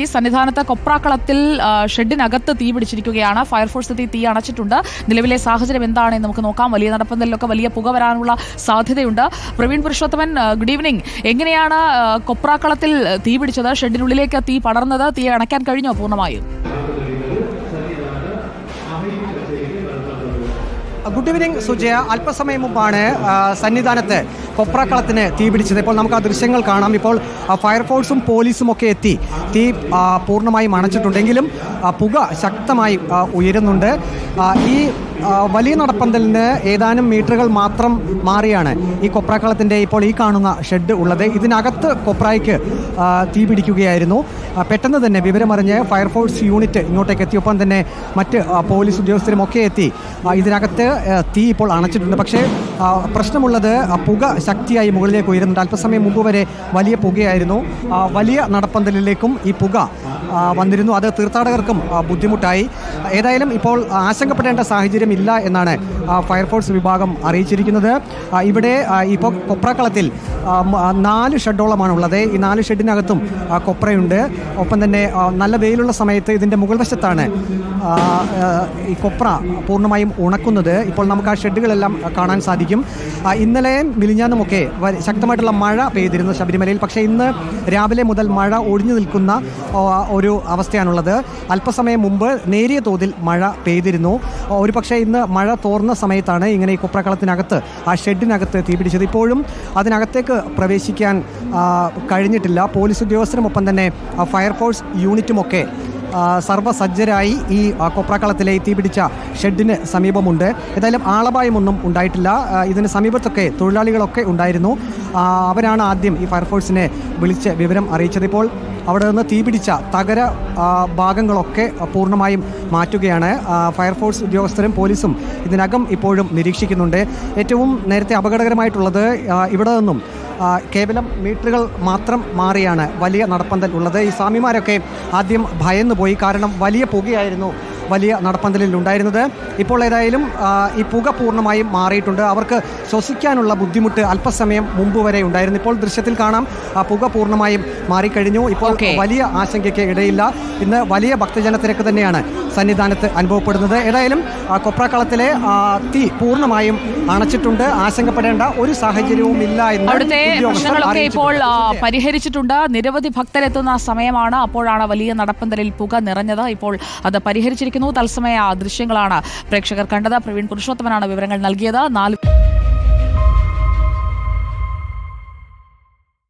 ഈ സന്നിധാനത്ത് കൊപ്രാക്കളത്തിൽ ഷെഡിനകത്ത് തീ പിടിച്ചിരിക്കുകയാണ്. ഫയർഫോഴ്സ് എത്തി തീ അണച്ചിട്ടുണ്ട്. നിലവിലെ സാഹചര്യം എന്താണെന്ന് നമുക്ക് നോക്കാം. വലിയ നടപ്പന്തലിലൊക്കെ വലിയ പുക വരാനുള്ള സാധ്യതയുണ്ട്. Praveen Purushothaman, good evening. എങ്ങനെയാണ് കൊപ്രാക്കളത്തിൽ തീ പിടിച്ചത്? ഷെഡിനുള്ളിലേക്ക് തീ പടർന്നത്? തീ അണയ്ക്കാൻ കഴിഞ്ഞോ പൂർണ്ണമായും? Good evening Sujaya. അല്പസമയം മുമ്പാണ് സന്നിധാനത്ത് കൊപ്രാക്കളത്തിന് തീ പിടിച്ചത്. ഇപ്പോൾ നമുക്ക് ആ ദൃശ്യങ്ങൾ കാണാം. ഇപ്പോൾ ഫയർഫോഴ്സും പോലീസും ഒക്കെ എത്തി തീ പൂർണ്ണമായും അണച്ചിട്ടുണ്ടെങ്കിലും പുക ശക്തമായി ഉയരുന്നുണ്ട്. ഈ വലിയ നടപ്പന്തലിന് ഏതാനും മീറ്ററുകൾ മാത്രം മാറിയാണ് ഈ കൊപ്രാക്കളത്തിൻ്റെ ഇപ്പോൾ ഈ കാണുന്ന ഷെഡ് ഉള്ളത്. ഇതിനകത്ത് കൊപ്രായ്ക്ക് തീ പിടിക്കുകയായിരുന്നു. പെട്ടെന്ന് തന്നെ വിവരമറിഞ്ഞ് ഫയർഫോഴ്സ് യൂണിറ്റ് ഇങ്ങോട്ടേക്ക് എത്തിയൊപ്പം തന്നെ മറ്റ് പോലീസ് ഉദ്യോഗസ്ഥരും ഒക്കെ എത്തി ഇതിനകത്ത് തീ ഇപ്പോൾ അണച്ചിട്ടുണ്ട്. പക്ഷേ പ്രശ്നമുള്ളത് പുക ശക്തിയായി മുകളിലേക്ക് ഉയരുന്നുണ്ട്. അല്പസമയം മുമ്പ് വരെ വലിയ പുകയായിരുന്നു. വലിയ നടപ്പന്തലിലേക്കും ഈ പുക വന്നിരുന്നു. അത് തീർത്ഥാടകർക്കും ബുദ്ധിമുട്ടായി. ഏതായാലും ഇപ്പോൾ ആശങ്കപ്പെടേണ്ട സാഹചര്യം ഇല്ല എന്നാണ് ഫയർഫോഴ്സ് വിഭാഗം അറിയിച്ചിരിക്കുന്നത്. ഇവിടെ ഇപ്പോൾ കൊപ്രാക്കളത്തിൽ 4 ഷെഡോളമാണ് ഉള്ളത്. ഈ 4 ഷെഡിനകത്തും കൊപ്രയുണ്ട്. ഒപ്പം തന്നെ നല്ല വെയിലുള്ള സമയത്ത് ഇതിൻ്റെ മുകൾ വശത്താണ് ഈ കൊപ്ര പൂർണ്ണമായും ഉണക്കുന്നത്. ഇപ്പോൾ നമുക്ക് ആ ഷെഡുകളെല്ലാം കാണാൻ സാധിക്കും. ഇന്നലെയും മിലിഞ്ഞാന്നുമൊക്കെ ശക്തമായിട്ടുള്ള മഴ പെയ്തിരുന്നു ശബരിമലയിൽ. പക്ഷേ ഇന്ന് രാവിലെ മുതൽ മഴ ഒഴിഞ്ഞു നിൽക്കുന്ന ഒരു അവസ്ഥയാണുള്ളത്. അല്പസമയം മുമ്പ് നേരിയ തോതിൽ മഴ പെയ്തിരുന്നു. ഒരു പക്ഷേ ഇന്ന് മഴ തോർന്ന സമയത്താണ് ഇങ്ങനെ ഈ കൊപ്രാക്കളത്തിനകത്ത് ആ ഷെഡിനകത്ത് തീ പിടിച്ചത്. ഇപ്പോഴും അതിനകത്തേക്ക് പ്രവേശിക്കാൻ കഴിഞ്ഞിട്ടില്ല. പോലീസ് ഉദ്യോഗസ്ഥരും ഒപ്പം തന്നെ ഫയർഫോഴ്സ് യൂണിറ്റുമൊക്കെ സർവ്വസജ്ജരായി ഈ കൊപ്രാക്കളത്തിലെ തീ പിടിച്ച ഷെഡിന് സമീപമുണ്ട്. ഏതായാലും ആളപായമൊന്നും ഉണ്ടായിട്ടില്ല. ഇതിന് സമീപത്തൊക്കെ തൊഴിലാളികളൊക്കെ ഉണ്ടായിരുന്നു. അവരാണ് ആദ്യം ഈ ഫയർഫോഴ്സിനെ വിളിച്ച് വിവരം അറിയിച്ചത്. ഇപ്പോൾ അവിടെ നിന്ന് തീ പിടിച്ച തകര ഭാഗങ്ങളൊക്കെ പൂർണ്ണമായും മാറ്റുകയാണ്. ഫയർഫോഴ്സ് ഉദ്യോഗസ്ഥരും പോലീസും ഇതിനകം ഇപ്പോഴും നിരീക്ഷിക്കുന്നുണ്ട്. ഏറ്റവും നേരത്തെ അപകടകരമായിട്ടുള്ളത് ഇവിടെ നിന്നും കേവലം മീറ്ററുകൾ മാത്രം മാറിയാണ് വലിയ നടപ്പന്തൽ ഉള്ളത്. ഈ സ്വാമിമാരൊക്കെ ആദ്യം ഭയന്നു പോയി. കാരണം വലിയ പുകയായിരുന്നു വലിയ നടപ്പന്തലിൽ ഉണ്ടായിരുന്നത്. ഇപ്പോൾ ഏതായാലും ഈ പുക പൂർണ്ണമായും മാറിയിട്ടുണ്ട്. അവർക്ക് ശ്വസിക്കാനുള്ള ബുദ്ധിമുട്ട് അല്പസമയം മുമ്പ് വരെ ഉണ്ടായിരുന്നു. ഇപ്പോൾ ദൃശ്യത്തിൽ കാണാം പുക പൂർണ്ണമായും മാറിക്കഴിഞ്ഞു. ഇപ്പോൾ വലിയ ആശങ്കയ്ക്ക് ഇടയില്ല. ഇന്ന് വലിയ ഭക്തജനത്തിരക്ക് തന്നെയാണ് സന്നിധാനത്ത് അനുഭവപ്പെടുന്നത്. ഏതായാലും കൊപ്രാക്കളത്തിലെ തീ പൂർണ്ണമായും അണച്ചിട്ടുണ്ട്. ആശങ്കപ്പെടേണ്ട ഒരു സാഹചര്യവും ഇല്ല എന്ന് പ്രശ്നങ്ങളൊക്കെ ഇപ്പോൾ പരിഹരിച്ചിട്ടുണ്ട്. നിരവധി ഭക്തരെത്തുന്ന സമയമാണ്. അപ്പോഴാണ് വലിയ നടപ്പന്തലിൽ പുക നിറഞ്ഞത്. ഇപ്പോൾ അത് പരിഹരിച്ചിരിക്കുന്നു. തത്സമയ ദൃശ്യങ്ങളാണ് പ്രേക്ഷകർ കണ്ടത്. പ്രവീൺ പുരുഷോത്തമനാണ് വിവരങ്ങൾ നൽകിയത്.